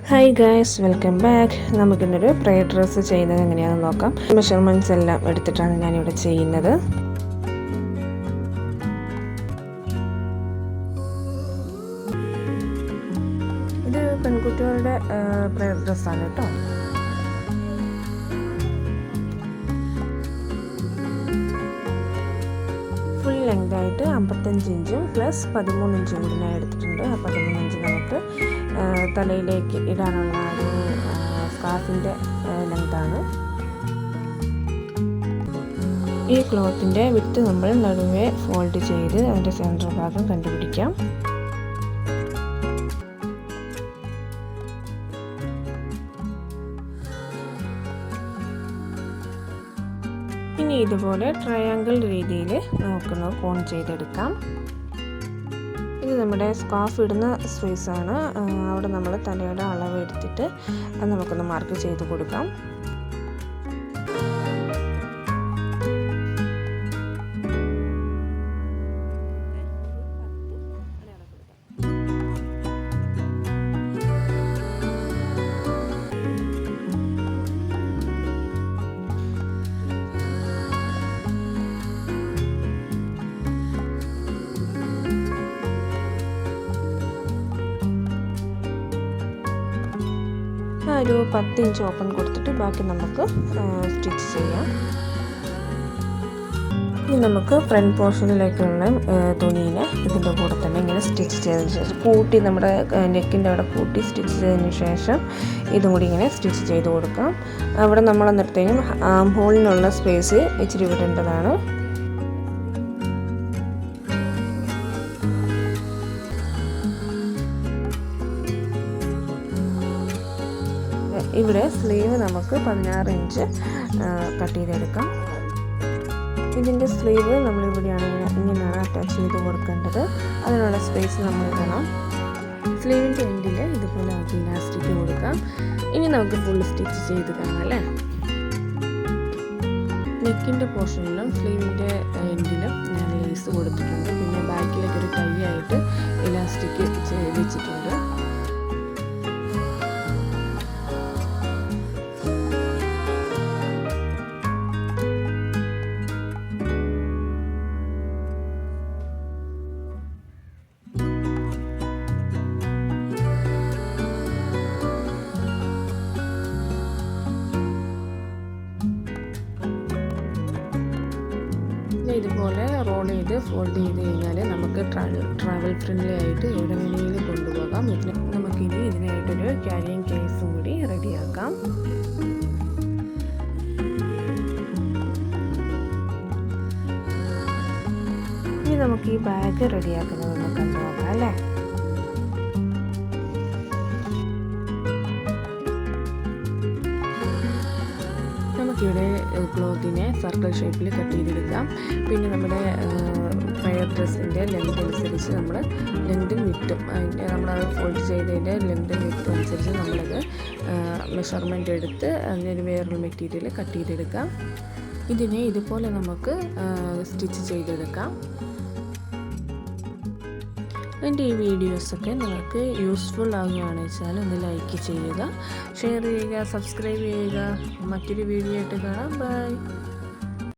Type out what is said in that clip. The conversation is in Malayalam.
Hi guys, welcome back. നമുക്കിന്നൊരു പ്രയർ ഡ്രസ്സ് ചെയ്യുന്നത് എങ്ങനെയാണെന്ന് നോക്കാം. മെഷർമെൻറ്റ്സ് എല്ലാം എടുത്തിട്ടാണ് ഞാനിവിടെ ചെയ്യുന്നത്. ഇത് പെൺകുട്ടികളുടെ പ്രയർ ഡ്രസ്സാണ് കേട്ടോ. ഫുൾ ലെങ്തായിട്ട് 55 ഇഞ്ചും പ്ലസ് 13 ഇഞ്ചും കൂടി ഞാൻ എടുത്തിട്ടുണ്ട്. ആ 13 ഇഞ്ച് നമുക്ക് തലയിലേക്ക് ഇടാനുള്ള ഒരു സ്കാർഫിൻ്റെ ലെങ്താണ്. ഈ ക്ലോത്തിൻ്റെ വിട്ട് നമ്മൾ നടുവേ ഫോൾഡ് ചെയ്ത് അതിൻ്റെ സെൻറ്റർ ഭാഗം കണ്ടുപിടിക്കാം. ഇനി ഇതുപോലെ ട്രയാങ്കിൾ രീതിയിൽ നമുക്കൊന്ന് കോൺ ചെയ്തെടുക്കാം. ഇത് നമ്മുടെ സ്കാർഫ് ഇടുന്ന സ്പേസാണ്. അവിടെ നമ്മൾ തലയുടെ അളവ് എടുത്തിട്ട് അത് നമുക്കൊന്ന് മാർക്ക് ചെയ്ത് കൊടുക്കാം. ഒരു 10 ഇഞ്ച് ഓപ്പൺ കൊടുത്തിട്ട് ബാക്കി നമുക്ക് സ്റ്റിച്ച് ചെയ്യാം. ഇനി നമുക്ക് ഫ്രണ്ട് പോർഷനിലേക്കുള്ള തുണീനെ ഇതിൻ്റെ കൂടെ തന്നെ ഇങ്ങനെ സ്റ്റിച്ച് ചെയ്തതിന് ശേഷം കൂട്ടി നമ്മുടെ നെക്കിൻ്റെ അവിടെ കൂട്ടി സ്റ്റിച്ച് ചെയ്തതിന് ശേഷം ഇതും കൂടി ഇങ്ങനെ സ്റ്റിച്ച് ചെയ്ത് കൊടുക്കാം. അവിടെ നമ്മൾ നിർത്തേനും ആം ഹോളിനുള്ള സ്പേസ് ഇച്ചിരി വിടേണ്ടതാണ്. ഇവിടെ സ്ലീവ് നമുക്ക് 16 ഇഞ്ച് കട്ട് ചെയ്തെടുക്കാം. ഇതിൻ്റെ സ്ലീവ് നമ്മളിവിടെയാണ് ഇങ്ങനെയാണ് അറ്റാച്ച് ചെയ്ത് കൊടുക്കേണ്ടത്. അതിനുള്ള സ്പേസ് നമ്മൾ ഇടണം. സ്ലീവിൻ്റെ എൻഡിൽ ഇതുപോലെ ഇലാസ്റ്റിക് കൊടുക്കാം. ഇനി നമുക്ക് ഫുൾ സ്റ്റിച്ച് ചെയ്ത് കാണാം അല്ലേ. നെക്കിൻ്റെ പോർഷനിലും സ്ലീവിൻ്റെ എൻഡിലും ഞാൻ ലേസ് കൊടുത്തിട്ടുണ്ട്. പിന്നെ ബാക്കിലേക്ക് ഒരു ടൈ ആയിട്ട് ഇലാസ്റ്റിക് വെച്ചിട്ടുണ്ട്. ഇതുപോലെ റോൾ ചെയ്ത് ഫോൾഡ് ചെയ്ത് കഴിഞ്ഞാൽ നമുക്ക് ട്രാവൽ ഫ്രണ്ട്ലി ആയിട്ട് എവിടെ വേണമെങ്കിലും കൊണ്ടുപോകാം. നമുക്കിനി ഇതിനായിട്ടൊരു ക്യാരിയിങ് കേസും കൂടി റെഡിയാക്കാം. ഇനി നമുക്ക് ഈ ബാഗ് റെഡിയാക്കുന്നതൊന്ന് കണ്ടു നോക്കാം അല്ലേ. നമുക്കിവിടെ ക്ലോത്തിനെ സർക്കിൾ ഷേപ്പിൽ കട്ട് ചെയ്തെടുക്കാം. പിന്നെ നമ്മുടെ പ്രയർ ഡ്രസ്സിൻ്റെ ലെങ്ത് അനുസരിച്ച് നമ്മൾ ലെങ്തും വിട്ടും നമ്മൾ ഫോൾഡ് ചെയ്തതിൻ്റെ ലെങ്തും വിട്ടും അനുസരിച്ച് നമ്മളത് മെഷർമെൻ്റ് എടുത്ത് അതിനൊരു വേറൊരു മെറ്റീരിയൽ കട്ട് ചെയ്തെടുക്കാം. ഇതിനെ ഇതുപോലെ നമുക്ക് സ്റ്റിച്ച് ചെയ്തെടുക്കാം. എൻ്റെ ഈ വീഡിയോസൊക്കെ നിങ്ങൾക്ക് യൂസ്ഫുൾ ആകുകയാണെന്ന് വെച്ചാൽ ഒന്ന് ലൈക്ക് ചെയ്യുക, ഷെയർ ചെയ്യുക, സബ്സ്ക്രൈബ് ചെയ്യുക. മറ്റൊരു വീഡിയോ ആയിട്ട് കാണാം. ബൈ.